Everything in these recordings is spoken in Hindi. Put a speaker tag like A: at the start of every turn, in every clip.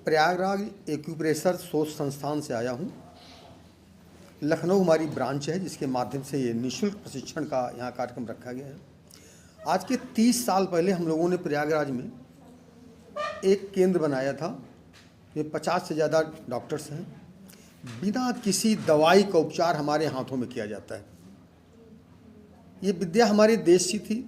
A: प्रयागराज एक्यूप्रेशर शोध संस्थान से आया हूँ। लखनऊ हमारी ब्रांच है जिसके माध्यम से ये निःशुल्क प्रशिक्षण का यहाँ कार्यक्रम रखा गया है। आज के 30 साल पहले हम लोगों ने प्रयागराज में एक केंद्र बनाया था। ये 50 से ज़्यादा डॉक्टर्स हैं। बिना किसी दवाई का उपचार हमारे हाथों में किया जाता है। ये विद्या हमारे देश की थी,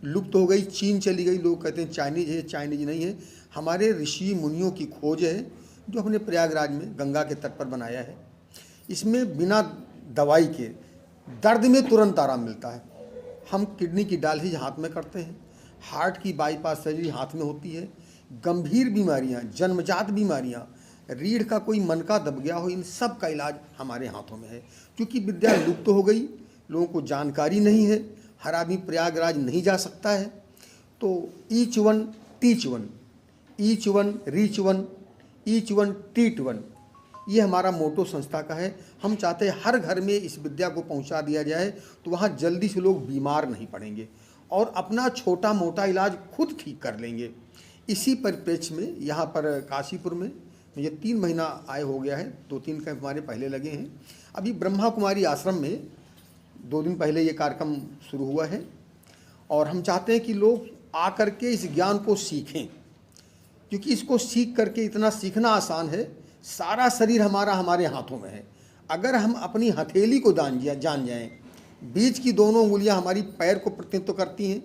A: लुप्त हो गई, चीन चली गई। लोग कहते हैं चाइनीज है, चाइनीज नहीं है। हमारे ऋषि मुनियों की खोज है जो हमने प्रयागराज में गंगा के तट पर बनाया है। इसमें बिना दवाई के दर्द में तुरंत आराम मिलता है। हम किडनी की डायलिसिस हाथ में करते हैं, हार्ट की बाईपास सर्जरी हाथ में होती है। गंभीर बीमारियां, जन्मजात बीमारियां, रीढ़ का कोई मनका दब गया हो, इन सब का इलाज हमारे हाथों में है। क्योंकि विद्या लुप्त हो गई, लोगों को जानकारी नहीं है, हर आदमी प्रयागराज नहीं जा सकता है। तो each one teach one, each one reach one, each one treat one, ये हमारा मोटो संस्था का है। हम चाहते हैं हर घर में इस विद्या को पहुंचा दिया जाए, तो वहाँ जल्दी से लोग बीमार नहीं पड़ेंगे और अपना छोटा मोटा इलाज खुद ठीक कर लेंगे। इसी परिप्रेक्ष्य में यहाँ पर काशीपुर में मुझे 3 महीना आए हो गया है। 2-3 कैंप हमारे पहले लगे हैं। अभी ब्रह्मा कुमारी आश्रम में 2 दिन पहले ये कार्यक्रम शुरू हुआ है और हम चाहते हैं कि लोग आकर के इस ज्ञान को सीखें, क्योंकि इसको सीख करके इतना सीखना आसान है। सारा शरीर हमारा हमारे हाथों में है। अगर हम अपनी हथेली को जान जाएं, बीच की दोनों उंगलियां हमारी पैर को प्रतिनिधित्व करती हैं,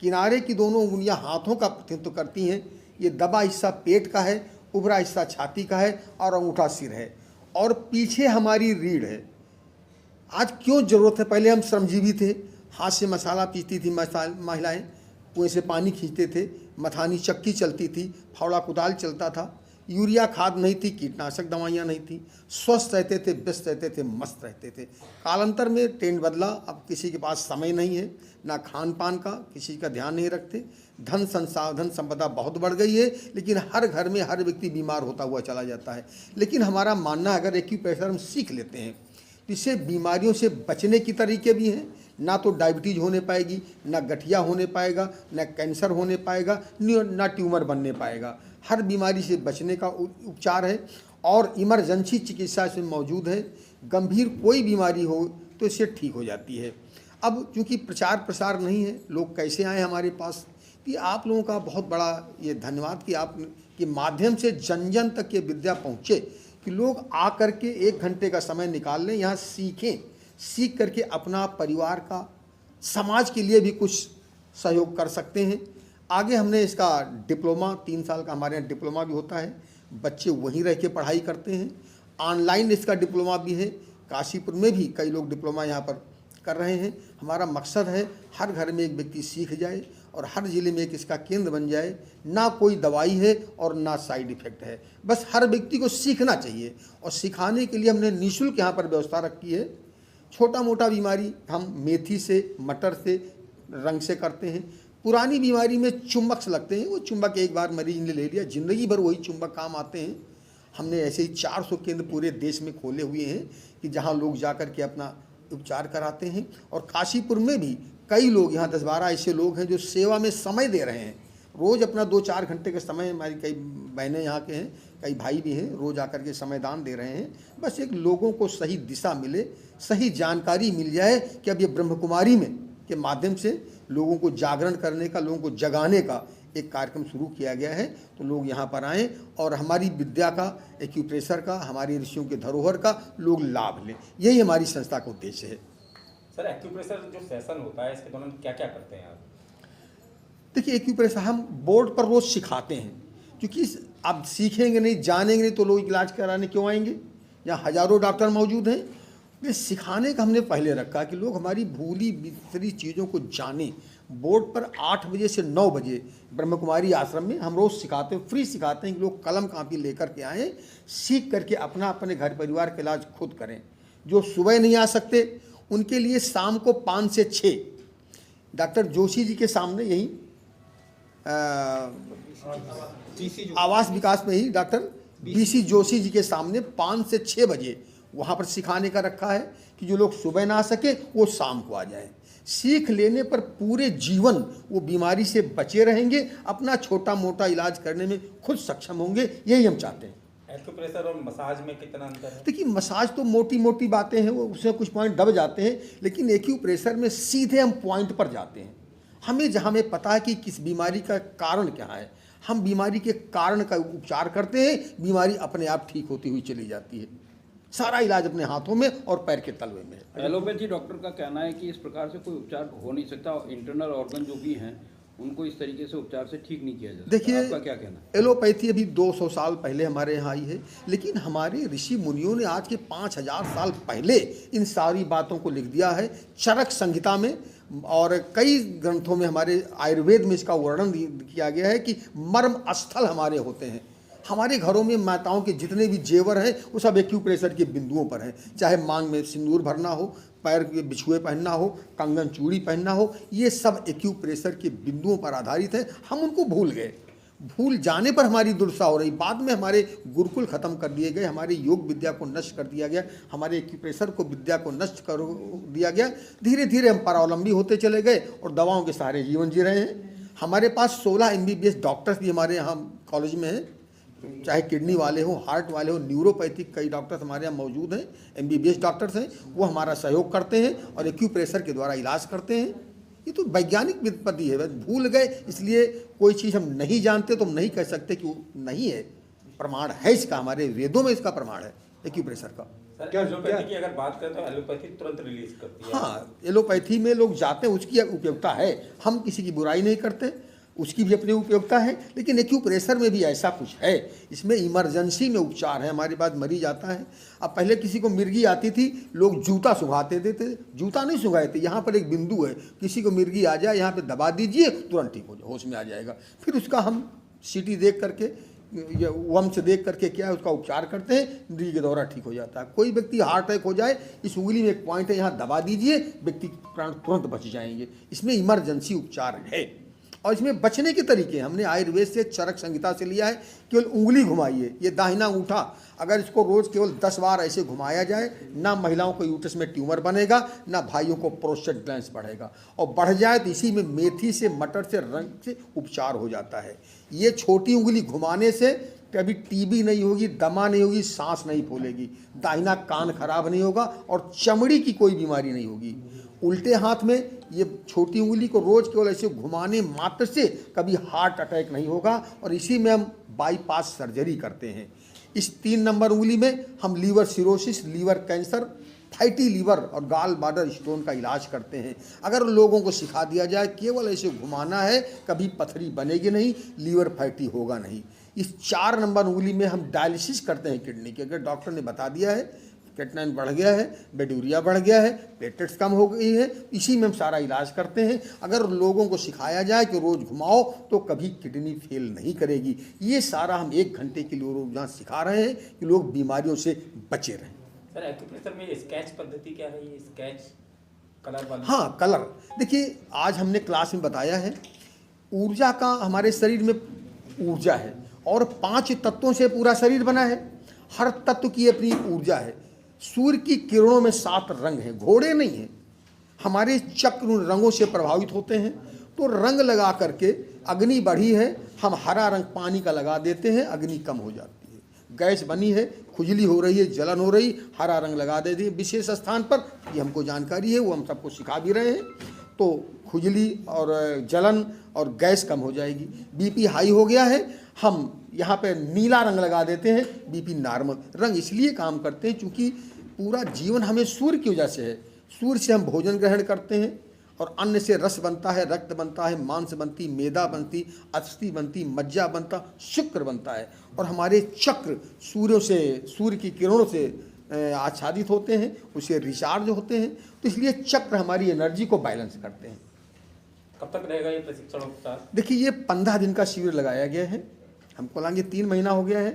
A: किनारे की दोनों उंगलियां हाथों का प्रतिनिधित्व करती हैं, ये दबा हिस्सा पेट का है, उभरा हिस्सा छाती का है और अंगूठा सिर है, और पीछे हमारी रीढ़ है। आज क्यों ज़रूरत है? पहले हम श्रमजीवी थे, हाथ से मसाला पीसती थी महिलाएं, कुएं से पानी खींचते थे, मथानी चक्की चलती थी, फावड़ा कुदाल चलता था, यूरिया खाद नहीं थी, कीटनाशक दवाइयाँ नहीं थी, स्वस्थ रहते थे, व्यस्त रहते थे, मस्त रहते थे। कालांतर में ट्रेंड बदला। अब किसी के पास समय नहीं है, ना खान पान का, किसी का ध्यान नहीं रखते। धन संपदा बहुत बढ़ गई है, लेकिन हर घर में हर व्यक्ति बीमार होता हुआ चला जाता है। लेकिन हमारा मानना है, अगर एक्यूप्रेशर हम सीख लेते हैं तो इससे बीमारियों से बचने की तरीके भी हैं। ना तो डायबिटीज़ होने पाएगी, ना गठिया होने पाएगा, ना कैंसर होने पाएगा, ना ट्यूमर बनने पाएगा। हर बीमारी से बचने का उपचार है और इमरजेंसी चिकित्सा इसमें मौजूद है। गंभीर कोई बीमारी हो तो इससे ठीक हो जाती है। अब चूँकि प्रचार प्रसार नहीं है, लोग कैसे आए हमारे पास, कि आप लोगों का बहुत बड़ा ये धन्यवाद कि आप के माध्यम से जन जन तक ये विद्या पहुँचे, कि लोग आ कर के 1 घंटे का समय निकाल लें, यहाँ सीखें, सीख करके अपना परिवार का, समाज के लिए भी कुछ सहयोग कर सकते हैं। आगे हमने इसका डिप्लोमा, 3 साल का हमारे यहाँ डिप्लोमा भी होता है, बच्चे वहीं रह के पढ़ाई करते हैं। ऑनलाइन इसका डिप्लोमा भी है, काशीपुर में भी कई लोग डिप्लोमा यहाँ पर कर रहे हैं। हमारा मकसद है हर घर में एक व्यक्ति सीख जाए और हर ज़िले में एक इसका केंद्र बन जाए। ना कोई दवाई है और ना साइड इफ़ेक्ट है, बस हर व्यक्ति को सीखना चाहिए। और सिखाने के लिए हमने निःशुल्क यहाँ पर व्यवस्था रखी है। छोटा मोटा बीमारी हम मेथी से, मटर से, रंग से करते हैं। पुरानी बीमारी में चुंबक लगते हैं, वो चुंबक एक बार मरीज ने ले लिया, ज़िंदगी भर वही चुंबक काम आते हैं। हमने ऐसे ही 400 केंद्र पूरे देश में खोले हुए हैं कि जहाँ लोग जाकर के अपना उपचार कराते हैं। और काशीपुर में भी कई लोग, यहाँ 10-12 ऐसे लोग हैं जो सेवा में समय दे रहे हैं। रोज़ अपना 2-4 घंटे का समय, हमारी कई बहनें यहाँ के हैं, कई भाई भी हैं, रोज़ आकर के समय दान दे रहे हैं। बस एक लोगों को सही दिशा मिले, सही जानकारी मिल जाए कि अब ये ब्रह्म कुमारी में के माध्यम से लोगों को जागरण करने का, लोगों को जगाने का एक कार्यक्रम शुरू किया गया है। तो लोग यहाँ पर आएँ और हमारी विद्या का, एक्यूप्रेशर का, हमारी ऋषियों के धरोहर का लोग लाभ लें। यही हमारी संस्था का उद्देश्य है।
B: सर, एक्यूप्रेशर जो सेशन होता है, इसके दौरान क्या क्या करते हैं आप?
A: देखिए, एक्यूप्रेशर हम बोर्ड पर रोज़ सिखाते हैं, क्योंकि आप सीखेंगे नहीं, जानेंगे नहीं तो लोग इलाज कराने क्यों आएंगे? यहाँ हज़ारों डॉक्टर मौजूद हैं। ये सिखाने का हमने पहले रखा कि लोग हमारी भूली बिसरी चीज़ों को जानें। बोर्ड पर 8 बजे से 9 बजे ब्रह्म कुमारी आश्रम में हम रोज़ सिखाते हैं, फ्री सिखाते हैं कि लोग कलम कापी लेकर के आएँ, सीख करके अपना अपने घर परिवार का इलाज खुद करें। जो सुबह नहीं आ सकते उनके लिए शाम को 5 से 6 डॉक्टर जोशी जी के सामने, यही आवास विकास में ही डॉक्टर BC जोशी जी के सामने 5 से 6 बजे वहाँ पर सिखाने का रखा है कि जो लोग सुबह ना आ सके वो शाम को आ जाएं। सीख लेने पर पूरे जीवन वो बीमारी से बचे रहेंगे, अपना छोटा मोटा इलाज करने में खुद सक्षम होंगे, यही हम चाहते हैं।
B: एक्यूप्रेशर और मसाज में कितना अंतर है?
A: देखिए, मसाज तो मोटी मोटी बातें हैं, वो उसमें कुछ पॉइंट दब जाते हैं, लेकिन एक्यूप्रेशर में सीधे हम पॉइंट पर जाते हैं। हमें जहाँ हमें पता है कि किस बीमारी का कारण क्या है, हम बीमारी के कारण का उपचार करते हैं, बीमारी अपने आप ठीक होती हुई चली जाती है। सारा इलाज अपने हाथों में और पैर के तलवे में है।
C: एलोपैथी डॉक्टर का कहना है कि इस प्रकार से कोई उपचार हो नहीं सकता, इंटरनल ऑर्गन जो भी हैं उनको इस तरीके से उपचार से ठीक नहीं किया जा सकता।
A: देखिए,
C: आपका क्या कहना है?
A: एलोपैथी अभी 200 साल पहले हमारे यहाँ आई है, लेकिन हमारे ऋषि मुनियों ने आज के 5000 साल पहले इन सारी बातों को लिख दिया है चरक संहिता में, और कई ग्रंथों में हमारे आयुर्वेद में इसका वर्णन किया गया है कि मर्म स्थल हमारे होते हैं। हमारे घरों में माताओं के जितने भी जेवर हैं वो सब एक्यूप्रेशर के बिंदुओं पर हैं, चाहे मांग में सिंदूर भरना हो, पैर के बिछुए पहनना हो, कंगन चूड़ी पहनना हो, ये सब एक्यूप्रेशर के बिंदुओं पर आधारित है। हम उनको भूल गए, भूल जाने पर हमारी दुर्दशा हो रही। बाद में हमारे गुरुकुल खत्म कर दिए गए, हमारी योग विद्या को नष्ट कर दिया गया, हमारे एक्यूप्रेशर को विद्या को नष्ट कर दिया गया। धीरे धीरे हम परावलंबी होते चले गए और दवाओं के सहारे जीवन जी रहे हैं। हमारे पास 16 MBBS डॉक्टर्स भी हमारे यहाँ कॉलेज में हैं, चाहे किडनी वाले हो, हार्ट वाले हो, न्यूरोपैथिक कई डॉक्टर्स हमारे यहाँ मौजूद हैं, MBBS डॉक्टर्स हैं, वो हमारा सहयोग करते हैं और एक्यूप्रेशर के द्वारा इलाज करते हैं। ये तो वैज्ञानिक विपत्ति है, बस भूल गए, इसलिए कोई चीज़ हम नहीं जानते तो हम नहीं कह सकते कि वो नहीं है। प्रमाण है इसका, हमारे वेदों में इसका प्रमाण है एक्यूप्रेशर का।
B: सर, एलोपैथी की अगर बात करें तो एलोपैथी तुरंत रिलीज करती है।
A: हाँ, एलोपैथी में लोग जाते हैं, उसकी उपयोगिता है, हम किसी की बुराई नहीं करते, उसकी भी अपनी उपयोगिता है, लेकिन एक्यूप्रेशर में भी ऐसा कुछ है, इसमें इमरजेंसी में उपचार है। हमारे पास मरीज आता है, अब पहले किसी को मिर्गी आती थी, लोग जूता सुंघाते थे, जूता नहीं सुंघाए थे, यहाँ पर एक बिंदु है, किसी को मिर्गी आ जाए यहाँ पे दबा दीजिए, तुरंत ठीक हो जाए, होश में आ जाएगा। फिर उसका हम CT देख करके या वंश देख करके क्या है उसका उपचार करते हैं, मिर्गी का दौरा ठीक हो जाता है। कोई व्यक्ति हार्ट अटैक हो जाए, इस उंगली में एक पॉइंट है, यहाँ दबा दीजिए, व्यक्ति प्राण तुरंत बच जाएंगे। इसमें इमरजेंसी उपचार है और इसमें बचने के तरीके हमने आयुर्वेद से चरक संहिता से लिया है। केवल उंगली घुमाइए, ये दाहिना अंगूठा, अगर इसको रोज केवल 10 बार ऐसे घुमाया जाए, ना महिलाओं को यूट्रस में ट्यूमर बनेगा, ना भाइयों को प्रोस्टेट ग्लैंड बढ़ेगा, और बढ़ जाए तो इसी में मेथी से, मटर से, रंग से उपचार हो जाता है। ये छोटी उंगली घुमाने से कभी TB नहीं होगी, दमा नहीं होगी, सांस नहीं फूलेगी, दाहिना कान खराब नहीं होगा और चमड़ी की कोई बीमारी नहीं होगी। उल्टे हाथ में ये छोटी उंगली को रोज केवल ऐसे घुमाने मात्र से कभी हार्ट अटैक नहीं होगा, और इसी में हम बाईपास सर्जरी करते हैं। इस 3 नंबर उंगली में हम liver cirrhosis, liver cancer, fatty liver और गाल ब्लैडर स्टोन का इलाज करते हैं। अगर लोगों को सिखा दिया जाए केवल ऐसे घुमाना है, कभी पथरी बनेगी नहीं, लीवर फैटी होगा नहीं। इस 4 नंबर उंगली में हम डायलिसिस करते हैं किडनी के। अगर डॉक्टर ने बता दिया है क्रिएटिनिन बढ़ गया है, बेडूरिया बढ़ गया है, प्लेटलेट्स कम हो गई है, इसी में हम सारा इलाज करते हैं। अगर लोगों को सिखाया जाए कि रोज़ घुमाओ तो कभी किडनी फेल नहीं करेगी। ये सारा हम 1 घंटे के लिए रोज यहाँ सिखा रहे हैं कि लोग बीमारियों से बचे रहें।
B: सर, एक्यूप्रेशर में स्केच पद्धति क्या है? ये स्केच कलर वाली?
A: हाँ, कलर। देखिए, आज हमने क्लास में बताया है ऊर्जा का, हमारे शरीर में ऊर्जा है और 5 तत्वों से पूरा शरीर बना है। हर तत्व की अपनी ऊर्जा है। सूर्य की किरणों में 7 रंग हैं, घोड़े नहीं हैं। हमारे चक्र उन रंगों से प्रभावित होते हैं, तो रंग लगा करके अग्नि बढ़ी है, हम हरा रंग पानी का लगा देते हैं, अग्नि कम हो जाती है। गैस बनी है, खुजली हो रही है, जलन हो रही, हरा रंग लगा देते हैं विशेष स्थान पर, ये हमको जानकारी है, वो हम सबको सिखा भी रहे हैं। तो खुजली और जलन और गैस कम हो जाएगी। BP हाई हो गया है, हम यहाँ पे नीला रंग लगा देते हैं, BP नॉर्मल। रंग इसलिए काम करते हैं क्योंकि पूरा जीवन हमें सूर्य की वजह से है। सूर्य से हम भोजन ग्रहण करते हैं और अन्न से रस बनता है, रक्त बनता है, मांस बनती, मेदा बनती, अस्थि बनती, मज्जा बनता, शुक्र बनता है। और हमारे चक्र सूर्य की किरणों से आच्छादित होते हैं, उसे रिचार्ज होते हैं, तो इसलिए चक्र हमारी एनर्जी को बैलेंस करते हैं।
B: कब तक रहेगा ये प्रशिक्षण उपचार?
A: देखिए, ये 15 दिन का शिविर लगाया गया है, हमको लगे 3 महीना हो गया है।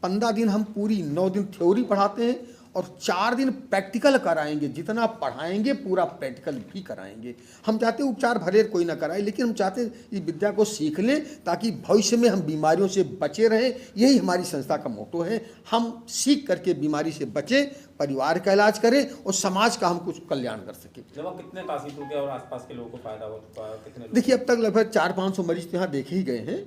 A: 15 दिन हम पूरी 9 दिन थ्योरी पढ़ाते हैं और 4 दिन प्रैक्टिकल कराएंगे। जितना पढ़ाएंगे पूरा प्रैक्टिकल भी कराएंगे। हम चाहते हैं उपचार भले कोई ना कराए, लेकिन हम चाहते हैं इस विद्या को सीख लें ताकि भविष्य में हम बीमारियों से बचे रहें। यही हमारी संस्था का मोटो है। हम सीख करके बीमारी से बचें, परिवार का इलाज करें और समाज का हम कुछ कल्याण कर सकें।
B: जब कितने काशीपुर के और आसपास के लोगों को फायदा हो चुका है? कितने लोग?
A: देखिए, अब तक लगभग 400-500 मरीज तो यहाँ देखे ही गए हैं,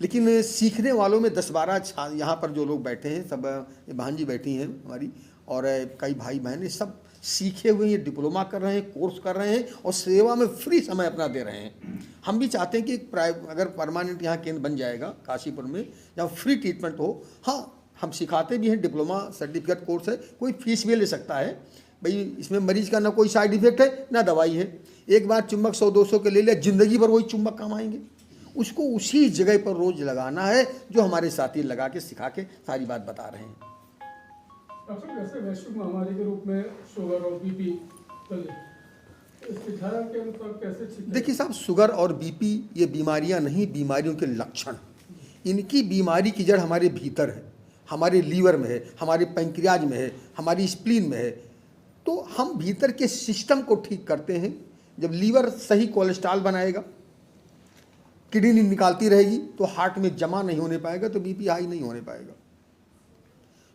A: लेकिन सीखने वालों में 10-12 यहाँ पर जो लोग बैठे हैं, सब बहन जी बैठी हैं हमारी, और कई भाई बहन सब सीखे हुए ये डिप्लोमा कर रहे हैं, कोर्स कर रहे हैं और सेवा में फ्री समय अपना दे रहे हैं। हम भी चाहते हैं कि अगर परमानेंट यहाँ केंद्र बन जाएगा काशीपुर में, जहाँ फ्री ट्रीटमेंट हो। हाँ, हम सिखाते भी हैं, डिप्लोमा सर्टिफिकेट कोर्स है, कोई फीस भी ले सकता है भाई। इसमें मरीज का ना कोई साइड इफेक्ट है ना दवाई है। एक बार चुम्बक 100-200 के ले लिया, जिंदगी भर वही चुम्बक काम आएंगे। उसको उसी जगह पर रोज लगाना है जो हमारे साथी लगा के सिखा के सारी बात बता रहे हैं।
D: डॉक्टर, जैसे वैश्विक महामारी के रूप में शुगर और बीपी चले, इसकी धारा के अनुसार कैसे ठीक है?
A: देखिए साहब, शुगर और बीपी ये बीमारियां नहीं, बीमारियों के लक्षण। इनकी बीमारी की जड़ हमारे भीतर है, हमारे लीवर में है, हमारे पैंक्रियाज में है, हमारी स्प्लीन में है। तो हम भीतर के सिस्टम को ठीक करते हैं। जब लीवर सही कोलेस्ट्रॉल बनाएगा, किडनी निकालती रहेगी, तो हार्ट में जमा नहीं होने पाएगा, तो बीपी हाई नहीं होने पाएगा।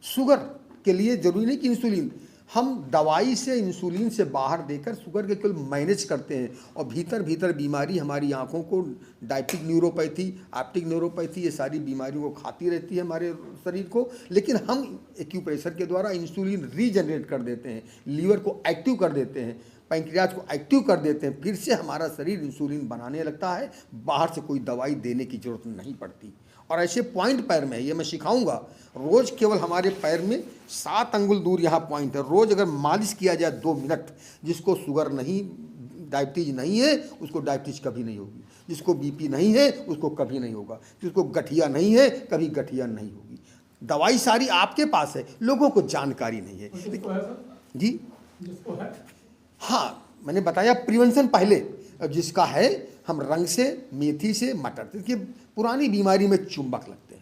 A: शुगर के लिए जरूरी नहीं कि इंसुलिन, हम दवाई से इंसुलिन से बाहर देकर शुगर के केवल मैनेज करते हैं। और भीतर भीतर बीमारी हमारी आंखों को, डायबिटिक न्यूरोपैथी, ऑप्टिक न्यूरोपैथी, ये सारी बीमारियों को खाती रहती है हमारे शरीर को। लेकिन हम एक्यूप्रेशर के द्वारा इंसुलिन रीजनरेट कर देते हैं, लीवर को एक्टिव कर देते हैं, पैंक्रियाज को एक्टिव कर देते हैं। फिर से हमारा शरीर इंसुलिन बनाने लगता है, बाहर से कोई दवाई देने की जरूरत नहीं पड़ती। और ऐसे पॉइंट पैर में है, ये मैं सिखाऊंगा। रोज केवल हमारे पैर में 7 अंगुल दूर यहाँ पॉइंट है। रोज अगर मालिश किया जाए 2 मिनट, जिसको शुगर नहीं, डायबिटीज नहीं है, उसको डायबिटीज कभी नहीं होगी। जिसको बीपी नहीं है उसको कभी नहीं होगा। जिसको गठिया नहीं है कभी गठिया नहीं होगी। दवाई सारी आपके पास है, लोगों को जानकारी नहीं है।
D: जिसको है सर?
A: जी,
D: जिसको है?
A: हाँ, मैंने बताया प्रिवेंशन पहले। और जिसका है, हम रंग से, मेथी से, मटर, देखिए पुरानी बीमारी में चुंबक लगते हैं।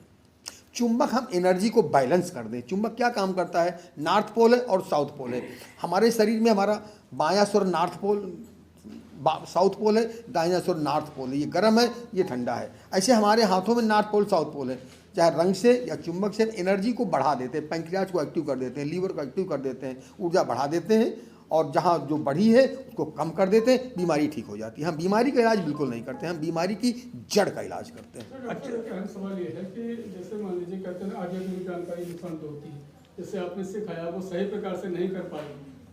A: चुंबक हम एनर्जी को बैलेंस कर दें। चुंबक क्या काम करता है? नॉर्थ पोल है और साउथ पोल है हमारे शरीर में। हमारा बायां स्वर नॉर्थ पोल, साउथ पोल है, दाहिना स्वर नॉर्थ पोल है। ये गर्म है, ये ठंडा है। ऐसे हमारे हाथों में नॉर्थ पोल साउथ पोल है। चाहे रंग से या चुंबक से एनर्जी को बढ़ा देते हैं, पैंक्रियाज को एक्टिव कर देते हैं, लीवर को एक्टिव कर देते हैं, ऊर्जा बढ़ा देते हैं, और जहाँ जो बढ़ी है उसको कम कर देते हैं, बीमारी ठीक हो जाती है। हम बीमारी का इलाज बिल्कुल नहीं करते, हम बीमारी की जड़ का इलाज करते हैं।
D: डॉक्टर, एक अहम सवाल ये है कि जैसे मान लीजिए कहते हैं आगे की जानकारी नुकसान तो होती है, जैसे आपने सिखाया वो सही प्रकार से नहीं कर पाई,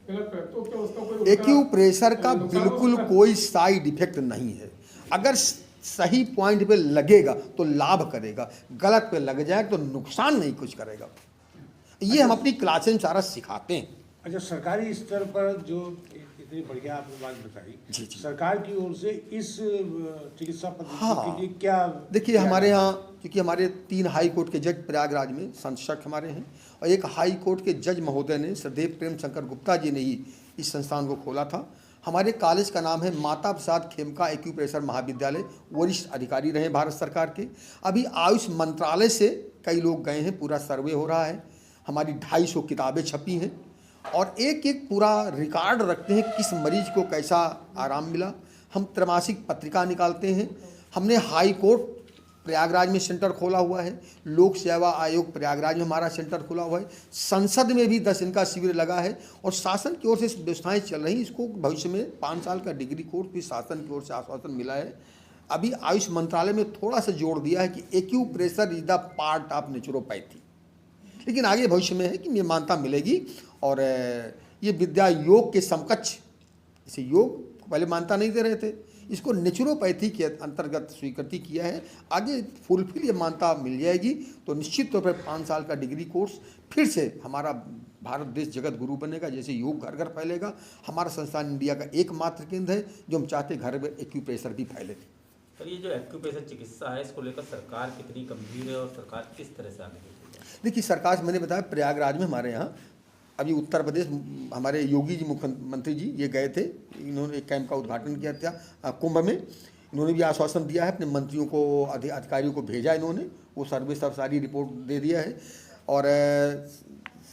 D: गलत कर, तो क्या उसका कोई
A: एक्यूप्रेशर का
D: नुकसान
A: बिल्कुल
D: हो सकता है?
A: कोई साइड इफेक्ट नहीं है। अगर सही पॉइंट पे लगेगा तो लाभ करेगा, गलत पे लग जाए तो नुकसान नहीं कुछ करेगा। ये हम अपनी क्लास में सारा सिखाते हैं।
E: अच्छा, सरकारी स्तर पर जो इतनी बढ़िया आपने बात बताई,
A: जी, जी।
E: सरकार की ओर से इस चिकित्सा पद्धति
A: हाँ,
E: के लिए क्या?
A: देखिए हमारे यहाँ, क्योंकि हमारे 3 हाई कोर्ट के जज प्रयागराज में संरक्षक हमारे हैं, और एक हाई कोर्ट के जज महोदय ने, सदैव प्रेम शंकर गुप्ता जी ने ही इस संस्थान को खोला था। हमारे कॉलेज का नाम है माता प्रसाद खेमका एक्यूप्रेशर महाविद्यालय। वरिष्ठ अधिकारी रहे भारत सरकार के। अभी आयुष मंत्रालय से कई लोग गए हैं, पूरा सर्वे हो रहा है। हमारी 250 किताबें छपी हैं और एक एक पूरा रिकॉर्ड रखते हैं किस मरीज को कैसा आराम मिला। हम त्रैमासिक पत्रिका निकालते हैं। हमने हाई कोर्ट प्रयागराज में सेंटर खोला हुआ है, लोक सेवा आयोग प्रयागराज में हमारा सेंटर खुला हुआ है, संसद में भी 10 दिन का शिविर लगा है, और शासन की ओर से व्यवस्थाएं चल रही। इसको भविष्य में 5 साल का डिग्री कोर्स भी शासन की ओर से आश्वासन मिला है। अभी आयुष मंत्रालय में थोड़ा सा जोड़ दिया है कि acupressure is the part of naturopathy, लेकिन आगे भविष्य में है कि ये मान्यता मिलेगी। और ये विद्या योग के समकक्ष, इसे योग पहले मान्यता नहीं दे रहे थे, इसको नेचुरोपैथी के अंतर्गत स्वीकृति किया है। आगे फुलफिल ये मान्यता मिल जाएगी तो निश्चित तौर पर 5 साल का डिग्री कोर्स फिर से हमारा भारत देश जगत गुरु बनेगा। जैसे योग घर घर फैलेगा, हमारा संस्थान इंडिया का एकमात्र केंद्र है जो हम चाहते घर में एक्यूप्रेशर भी फैले।
B: तो ये जो एक्यूप्रेशर चिकित्सा है, इसको लेकर सरकार कितनी गंभीर है और सरकार किस तरह से आगे बढ़ी है?
A: देखिए, सरकार मैंने बताया प्रयागराज में हमारे यहाँ अभी उत्तर प्रदेश, हमारे योगी जी मुख्यमंत्री जी ये गए थे, इन्होंने एक कैंप का उद्घाटन किया था कुंभ में। इन्होंने भी आश्वासन दिया है, अपने मंत्रियों को, अधिकारियों को भेजा इन्होंने, वो सर्वे सब सारी रिपोर्ट दे दिया है। और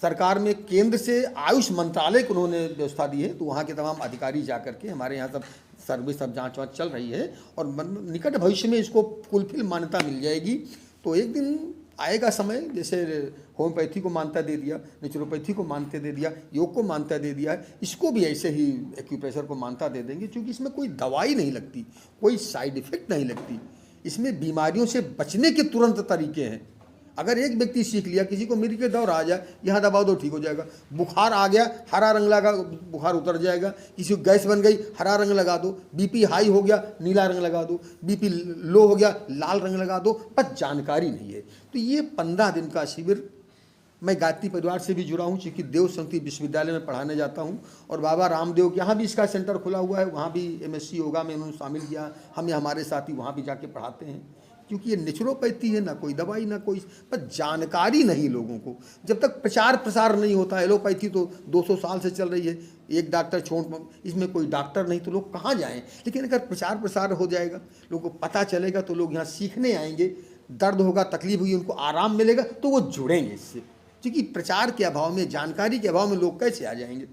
A: सरकार में केंद्र से आयुष मंत्रालय को उन्होंने व्यवस्था दी है, तो वहाँ के तमाम अधिकारी जा करके, हमारे यहाँ सब सर्विस सब जाँच वाँच चल रही है और निकट भविष्य में इसको फुलफिल मान्यता मिल जाएगी। तो एक दिन आएगा समय, जैसे होम्योपैथी को मान्यता दे दिया, नेचुरोपैथी को मान्यता दे दिया, योग को मान्यता दे दिया है, इसको भी ऐसे ही एक्यूप्रेशर को मान्यता दे देंगे, क्योंकि इसमें कोई दवाई नहीं लगती, कोई साइड इफेक्ट नहीं लगती, इसमें बीमारियों से बचने के तुरंत तरीके हैं। अगर एक व्यक्ति सीख लिया, किसी को मिर्गी का दौर आ जाए, यहाँ दबा दो ठीक हो जाएगा, बुखार आ गया हरा रंग लगा, बुखार उतर जाएगा, किसी को गैस बन गई हरा रंग लगा दो, बीपी हाई हो गया नीला रंग लगा दो, बीपी लो हो गया लाल रंग लगा दो, बस जानकारी नहीं है। तो ये 15 दिन का शिविर, मैं गायत्री परिवार से भी जुड़ा हूँ, क्योंकि देव संस्कृति विश्वविद्यालय में पढ़ाने जाता हूँ और बाबा रामदेव के यहाँ भी इसका सेंटर खुला हुआ है, वहाँ भी MSc योगा में उन्होंने शामिल किया, हम हमारे साथी वहाँ भी जाके पढ़ाते हैं, क्योंकि ये नेचुरोपैथी है, ना कोई दवाई ना कोई, पर जानकारी नहीं लोगों को। जब तक प्रचार प्रसार नहीं होता, एलोपैथी तो 200 साल से चल रही है, एक डॉक्टर छोड़, इसमें कोई डॉक्टर नहीं तो लोग कहाँ जाएं। लेकिन अगर प्रचार प्रसार हो जाएगा, लोगों को पता चलेगा, तो लोग यहाँ सीखने आएंगे, दर्द होगा तकलीफ हुई उनको आराम मिलेगा तो वो जुड़ेंगे इससे, क्योंकि प्रचार के अभाव में, जानकारी के अभाव में लोग कैसे आ जाएंगे।